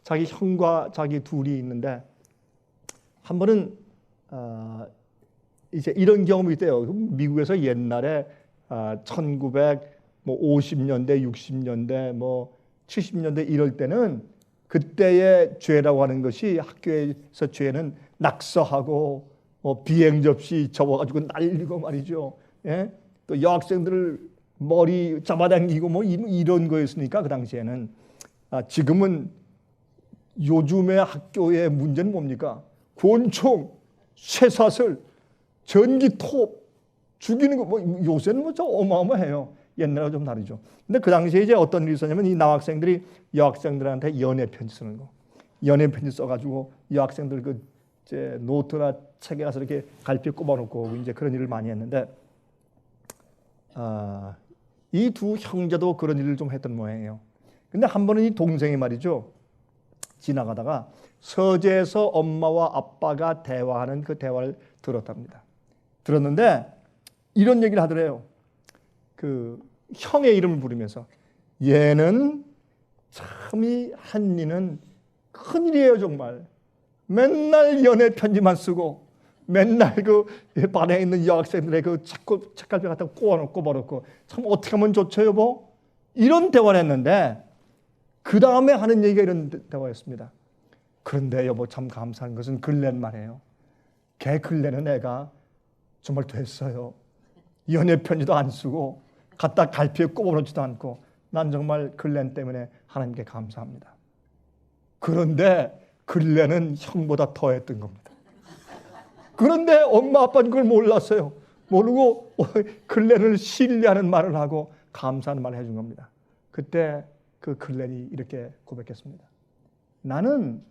자기 형과 자기 둘이 있는데 한 번은 이제 이런 경험이 있대요. 미국에서 옛날에 1950년대, 60년대, 뭐 70년대 이럴 때는 그때의 죄라고 하는 것이 학교에서 죄는 낙서하고 뭐 비행 접시 접어가지고 날리고 말이죠. 예? 또 여학생들을 머리 잡아당기고 뭐 이런 거였으니까 그 당시에는 지금은 요즘의 학교의 문제는 뭡니까? 권총, 쇠사슬, 전기톱 죽이는 거 뭐 요새는 뭐 좀 어마어마해요. 옛날하고 좀 다르죠. 근데 그 당시에 이제 어떤 일이 있었냐면 이 남학생들이 여학생들한테 연애 편지 쓰는 거, 연애 편지 써가지고 여학생들 그 이제 노트나 책에 가서 이렇게 갈피 꼽아놓고 이제 그런 일을 많이 했는데 이 두 형제도 그런 일을 좀 했던 모양이에요. 근데 한 번은 이 동생이 말이죠. 지나가다가 서재에서 엄마와 아빠가 대화하는 그 대화를 들었답니다. 들었는데 이런 얘기를 하더래요. 그 형의 이름을 부르면서 얘는 참 이 한니는 큰일이에요 정말. 맨날 연애 편지만 쓰고 맨날 그 반에 있는 여학생들의 그 책갈피 갖다 꼽아놓고 참 어떻게 하면 좋죠 여보? 이런 대화를 했는데 그 다음에 하는 얘기가 이런 대화였습니다. 그런데 여보 참 감사한 것은 근래는 말이에요. 걔 근래는 애가 정말 됐어요. 연애 편지도 안 쓰고 갖다 갈피에 꼽아놓지도 않고 난 정말 근래 때문에 하나님께 감사합니다. 그런데 근래는 형보다 더했던 겁니다. 그런데 엄마 아빠는 그걸 몰랐어요. 모르고 근래를 신뢰하는 말을 하고 감사하는 말을 해준 겁니다. 그때 그 근래이 이렇게 고백했습니다. 나는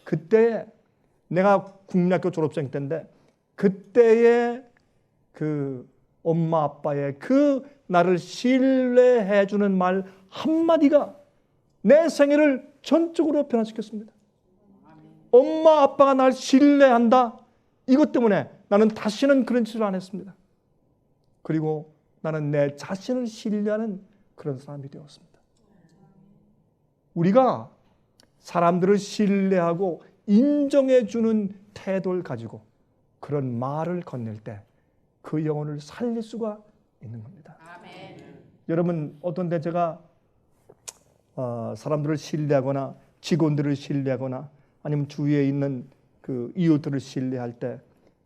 그때 내가 국민학교 졸업생 때인데 그때의 그 엄마 아빠의 그 나를 신뢰해 주는 말 한마디가 내 생애를 전적으로 변화시켰습니다. 엄마 아빠가 날 신뢰한다. 이것 때문에 나는 다시는 그런 짓을 안 했습니다. 그리고 나는 내 자신을 신뢰하는 그런 사람이 되었습니다. 우리가 사람들을 신뢰하고 인정해 주는 태도를 가지고 그런 말을 건넬 때 그 영혼을 살릴 수가 있는 겁니다. 아멘. 여러분 어떤 때 제가 사람들을 신뢰하거나 직원들을 신뢰하거나 아니면 주위에 있는 그 이웃들을 신뢰할 때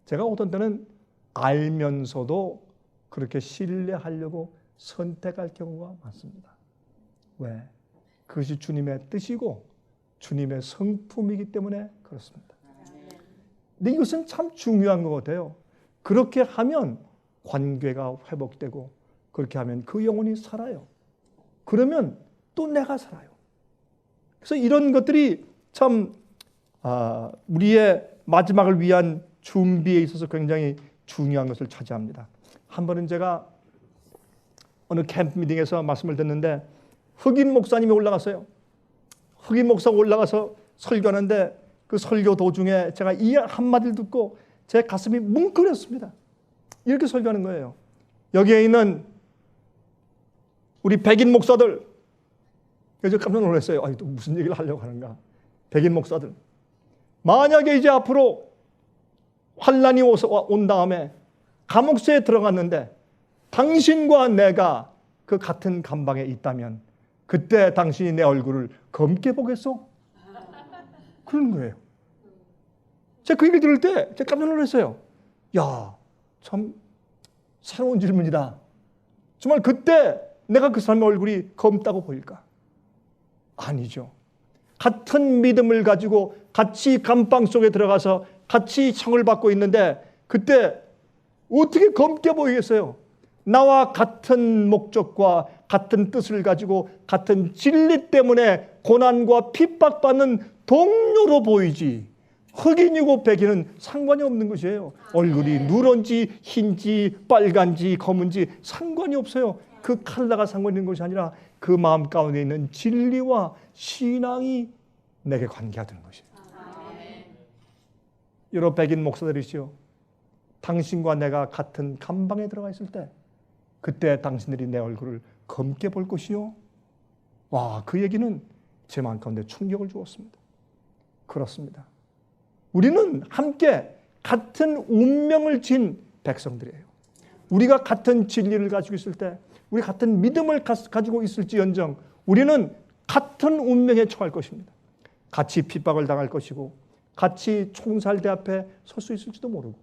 제가 어떤 때는 알면서도 그렇게 신뢰하려고 선택할 경우가 많습니다. 왜? 그것이 주님의 뜻이고 주님의 성품이기 때문에 그렇습니다. 근데 이것은 참 중요한 것 같아요. 그렇게 하면 관계가 회복되고 그렇게 하면 그 영혼이 살아요. 그러면 또 내가 살아요. 그래서 이런 것들이 참 우리의 마지막을 위한 준비에 있어서 굉장히 중요한 것을 차지합니다. 한 번은 제가 어느 캠프 미팅에서 말씀을 듣는데 흑인 목사님이 올라갔어요. 흑인 목사가 올라가서 설교하는데 그 설교 도중에 제가 이 한마디를 듣고 제 가슴이 뭉클했습니다. 이렇게 설교하는 거예요. 여기에 있는 우리 백인 목사들, 그래서 깜짝 놀랐어요. 아니, 또 무슨 얘기를 하려고 하는가. 백인 목사들, 만약에 이제 앞으로 환란이 온 다음에 감옥소에 들어갔는데 당신과 내가 그 같은 감방에 있다면 그때 당신이 내 얼굴을 검게 보겠소? 그런 거예요. 제가 그 얘기를 들을 때 제가 깜짝 놀랐어요. 야, 참 새로운 질문이다. 정말 그때 내가 그 사람의 얼굴이 검다고 보일까? 아니죠. 같은 믿음을 가지고 같이 감방 속에 들어가서 같이 형을 받고 있는데 그때 어떻게 검게 보이겠어요? 나와 같은 목적과 같은 뜻을 가지고 같은 진리 때문에 고난과 핍박받는 동료로 보이지, 흑인이고 백인은 상관이 없는 것이에요. 얼굴이 누런지 흰지 빨간지 검은지 상관이 없어요. 그 컬러가 상관 있는 것이 아니라 그 마음 가운데 있는 진리와 신앙이 내게 관계가 되는 것이에요. 여러 백인 목사들이시오. 당신과 내가 같은 감방에 들어가 있을 때 그때 당신들이 내 얼굴을 검게 볼 것이요. 와, 그 얘기는 제 마음 가운데 충격을 주었습니다. 그렇습니다. 우리는 함께 같은 운명을 진 백성들이에요. 우리가 같은 진리를 가지고 있을 때, 우리 같은 믿음을 가지고 있을지언정 우리는 같은 운명에 처할 것입니다. 같이 핍박을 당할 것이고 같이 총살대 앞에 설 수 있을지도 모르고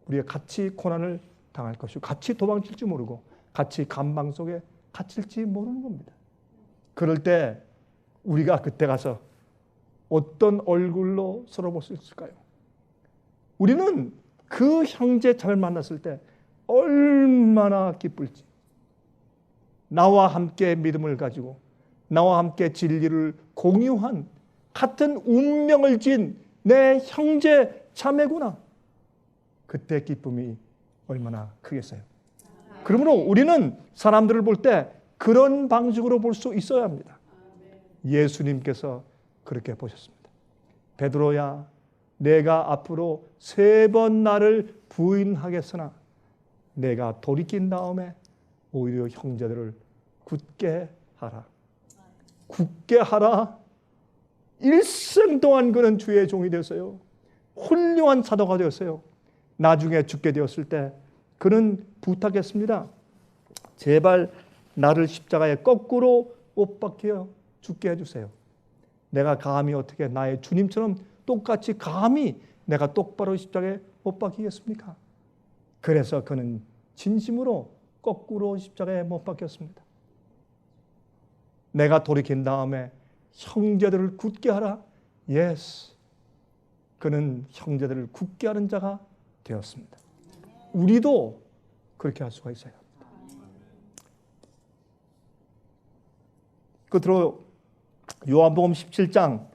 우리가 같이 고난을 당할 것이고 같이 도망칠지 모르고 같이 감방 속에 갇힐지 모르는 겁니다. 그럴 때 우리가 그때 가서 어떤 얼굴로 서로 볼 수 있을까요? 우리는 그 형제 잘 만났을 때 얼마나 기쁠지, 나와 함께 믿음을 가지고 나와 함께 진리를 공유한 같은 운명을 진 내 형제 자매구나. 그때 기쁨이 얼마나 크겠어요. 그러므로 우리는 사람들을 볼 때 그런 방식으로 볼 수 있어야 합니다. 예수님께서 그렇게 보셨습니다. 베드로야, 내가 앞으로 3번 나를 부인하겠으나 내가 돌이킨 다음에 오히려 형제들을 굳게 하라. 굳게 하라. 일생 동안 그는 주의 종이 되었어요. 훌륭한 사도가 되었어요. 나중에 죽게 되었을 때 그는 부탁했습니다. 제발 나를 십자가에 거꾸로 못 박혀 죽게 해주세요. 내가 감히 어떻게 나의 주님처럼 똑같이 감히 내가 똑바로 십자가에 못 박히겠습니까? 그래서 그는 진심으로 거꾸로 십자가에 못 박혔습니다. 내가 돌이킨 다음에 형제들을 굳게 하라. 예스. 그는 형제들을 굳게 하는 자가 되었습니다. 우리도 그렇게 할 수가 있어요. 끝으로 요한복음 17장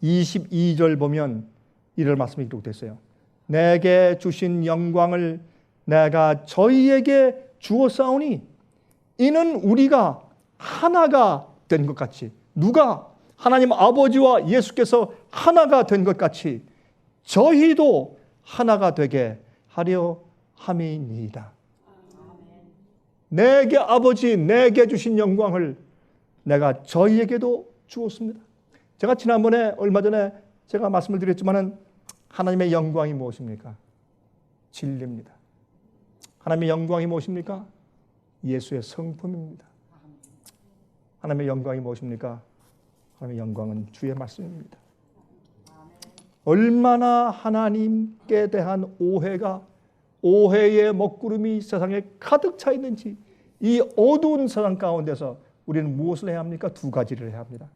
22절 보면 이런 말씀이 기록됐어요. 내게 주신 영광을 내가 저희에게 주었사오니 이는 우리가 하나가 된 것 같이, 누가 하나님 아버지와 예수께서 하나가 된 것 같이 저희도 하나가 되게 하려 함이니이다. 내게 아버지, 내게 주신 영광을 내가 저희에게도 주었습니다. 제가 지난번에 얼마 전에 제가 말씀을 드렸지만은 하나님의 영광이 무엇입니까? 진리입니다. 하나님의 영광이 무엇입니까? 예수의 성품입니다. 하나님의 영광이 무엇입니까? 하나님의 영광은 주의 말씀입니다. 얼마나 하나님께 대한 오해의 먹구름이 세상에 가득 차 있는지, 이 어두운 세상 가운데서 우리는 무엇을 해야 합니까? 2가지를 해야 합니다.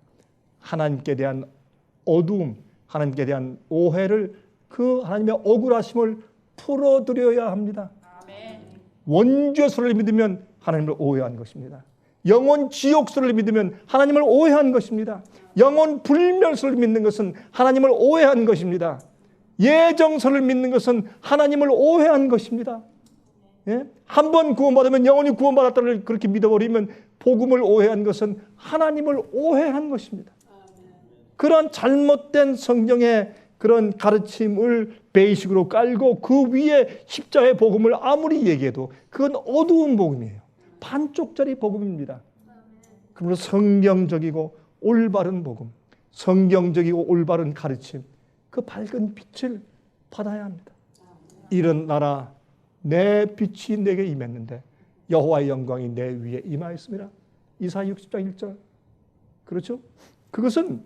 하나님께 대한 어두움, 하나님께 대한 오해를 그 하나님의 억울하심을 풀어드려야 합니다. 원죄수를 믿으면 하나님을 오해한 것입니다. 영원 지옥수를 믿으면 하나님을 오해한 것입니다. 영원 불멸수를 믿는 것은 하나님을 오해한 것입니다. 예정서를 믿는 것은 하나님을 오해한 것입니다. 예? 한 번 구원받으면 영원히 구원받았다를 그렇게 믿어버리면 복음을 오해한 것은 하나님을 오해한 것입니다. 그런 잘못된 성경의 그런 가르침을 베이식으로 깔고 그 위에 십자가의 복음을 아무리 얘기해도 그건 어두운 복음이에요. 반쪽짜리 복음입니다. 그러므로 성경적이고 올바른 복음, 성경적이고 올바른 가르침, 그 밝은 빛을 받아야 합니다. 일어나라, 내 빛이 내게 임했는데 여호와의 영광이 내 위에 임하였습니다. 이사야 60장 1절. 그렇죠? 그것은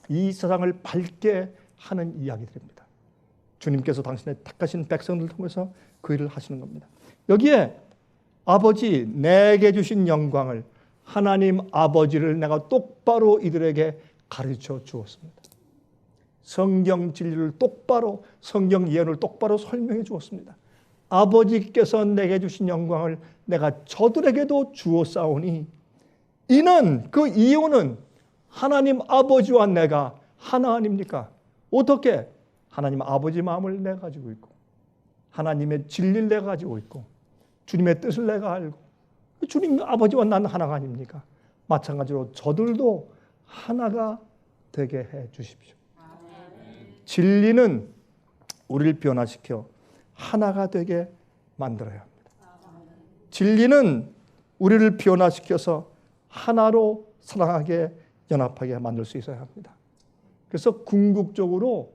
이 세상을 밝게 하는 이야기들입니다. 주님께서 당신의 택하신 백성들을 통해서 그 일을 하시는 겁니다. 여기에 아버지 내게 주신 영광을, 하나님 아버지를 내가 똑바로 이들에게 가르쳐 주었습니다. 성경 진리를 똑바로, 성경 예언을 똑바로 설명해 주었습니다. 아버지께서 내게 주신 영광을 내가 저들에게도 주었사오니 이는, 그 이유는 하나님 아버지와 내가 하나 아닙니까? 어떻게? 하나님 아버지 마음을 내가 가지고 있고 하나님의 진리를 내가 가지고 있고 주님의 뜻을 내가 알고 주님 아버지와 난 하나가 아닙니까? 마찬가지로 저들도 하나가 되게 해 주십시오. 진리는 우리를 변화시켜 하나가 되게 만들어야 합니다. 진리는 우리를 변화시켜서 하나로 사랑하게, 연합하게 만들 수 있어야 합니다. 그래서 궁극적으로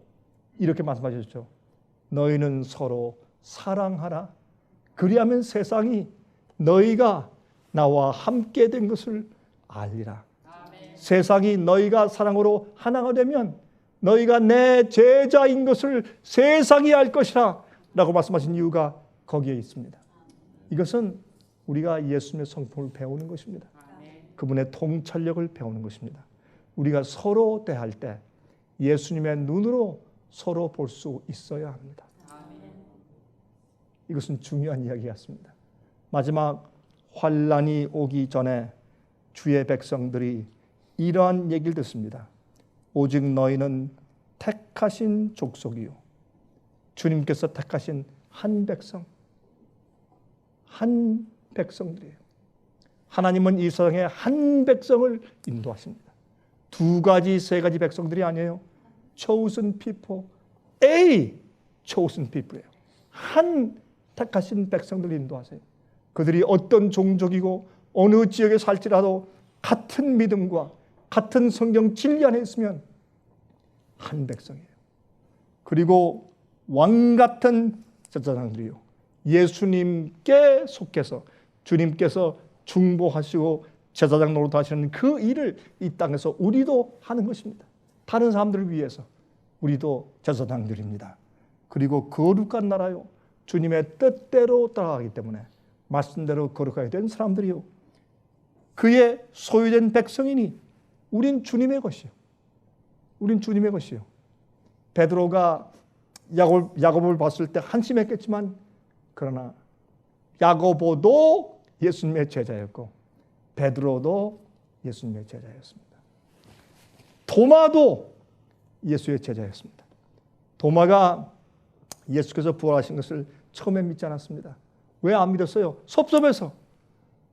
이렇게 말씀하셨죠. 너희는 서로 사랑하라. 그리하면 세상이 너희가 나와 함께 된 것을 알리라. 세상이 너희가 사랑으로 하나가 되면 너희가 내 제자인 것을 세상이 알 것이라 라고 말씀하신 이유가 거기에 있습니다. 이것은 우리가 예수님의 성품을 배우는 것입니다. 그분의 통찰력을 배우는 것입니다. 우리가 서로 대할 때 예수님의 눈으로 서로 볼 수 있어야 합니다. 이것은 중요한 이야기 같습니다. 마지막 환난이 오기 전에 주의 백성들이 이러한 얘기를 듣습니다. 오직 너희는 택하신 족속이요, 주님께서 택하신 한 백성들이에요. 하나님은 이 세상에 한 백성을 인도하십니다. 두 가지, 세 가지 백성들이 아니에요. chosen people, A chosen people이에요. 한 택하신 백성들을 인도하세요. 그들이 어떤 종족이고 어느 지역에 살지라도 같은 믿음과 같은 성경 진리 안에 있으면 한 백성이에요. 그리고 왕 같은 제사장들이요, 예수님께 속해서 주님께서 중보하시고 제사장 노릇하시는 그 일을 이 땅에서 우리도 하는 것입니다. 다른 사람들을 위해서 우리도 제사장들입니다. 그리고 거룩한 나라요, 주님의 뜻대로 따라가기 때문에 말씀대로 거룩하게 된 사람들이요, 그의 소유된 백성이니 우린 주님의 것이요, 우린 주님의 것이요. 베드로가 야고보를 봤을 때 한심했겠지만 그러나 야고보도 예수님의 제자였고 베드로도 예수님의 제자였습니다. 도마도 예수의 제자였습니다. 도마가 예수께서 부활하신 것을 처음에 믿지 않았습니다. 왜 안 믿었어요? 섭섭해서.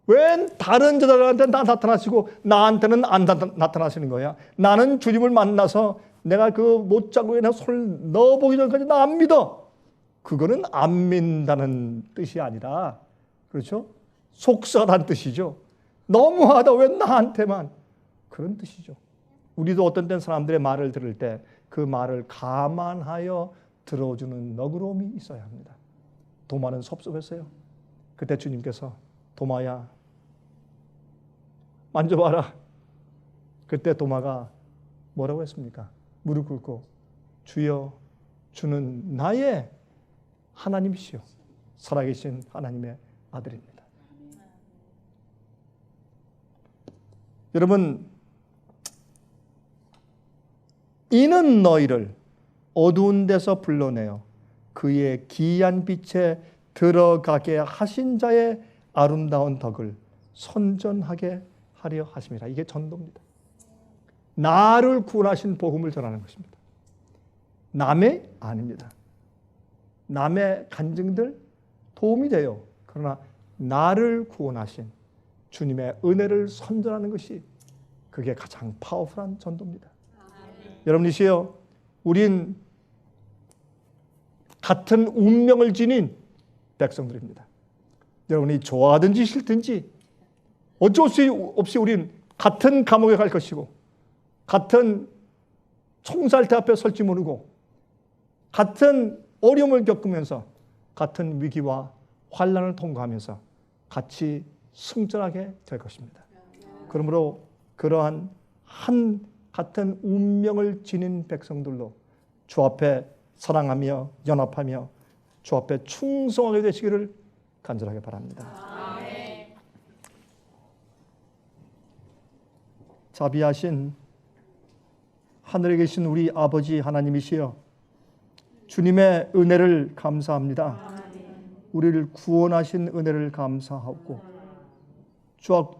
왜 다른 제자들한테는 다 나타나시고 나한테는 안 나타나시는 거야? 나는 주님을 만나서 내가 그 못자국에 손을 넣어보기 전까지 나 안 믿어. 그거는 안 믿는다는 뜻이 아니라, 그렇죠? 속상한 뜻이죠. 너무하다, 왜 나한테만. 그런 뜻이죠. 우리도 어떤 땐 사람들의 말을 들을 때 그 말을 감안하여 들어주는 너그러움이 있어야 합니다. 도마는 섭섭했어요. 그때 주님께서 도마야 만져봐라. 그때 도마가 뭐라고 했습니까? 무릎 꿇고 주여, 주는 나의 하나님이시여 살아계신 하나님의 아들입니다. 여러분, 이는 너희를 어두운 데서 불러내어 그의 기이한 빛에 들어가게 하신 자의 아름다운 덕을 선전하게 하려 하심이라. 이게 전도입니다. 나를 구원하신 복음을 전하는 것입니다. 남의 아닙니다. 남의 간증들 도움이 돼요. 그러나 나를 구원하신 주님의 은혜를 선전하는 것이 그게 가장 파워풀한 전도입니다. 여러분이시여, 우린 같은 운명을 지닌 백성들입니다. 여러분이 좋아하든지 싫든지 어쩔 수 없이 우린 같은 감옥에 갈 것이고, 같은 총살대 앞에 설지 모르고, 같은 어려움을 겪으면서 같은 위기와 환난을 통과하면서 같이 승전하게 될 것입니다. 그러므로 그러한 한 같은 운명을 지닌 백성들로 주 앞에 사랑하며 연합하며 주 앞에 충성하게 되시기를 간절하게 바랍니다. 아멘. 자비하신 하늘에 계신 우리 아버지 하나님이시여, 주님의 은혜를 감사합니다. 우리를 구원하신 은혜를 감사하고,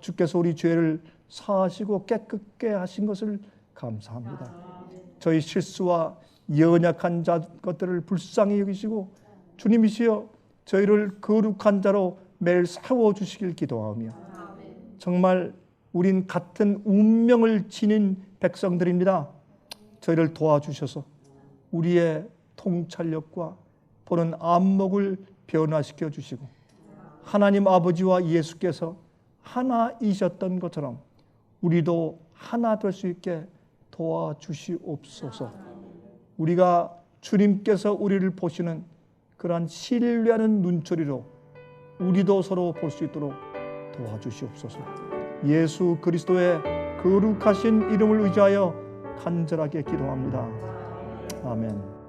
주께서 우리 죄를 사하시고 깨끗게 하신 것을 감사합니다. 저희 실수와 연약한 것들을 불쌍히 여기시고 주님이시여 저희를 거룩한 자로 매일 세워주시길 기도하며, 정말 우린 같은 운명을 지닌 백성들입니다. 저희를 도와주셔서 우리의 통찰력과 보는 안목을 변화시켜 주시고, 하나님 아버지와 예수께서 하나이셨던 것처럼 우리도 하나 될 수 있게 도와주시옵소서. 우리가 주님께서 우리를 보시는 그러한 신뢰하는 눈초리로 우리도 서로 볼 수 있도록 도와주시옵소서. 예수 그리스도의 거룩하신 이름을 의지하여 간절하게 기도합니다. 아멘.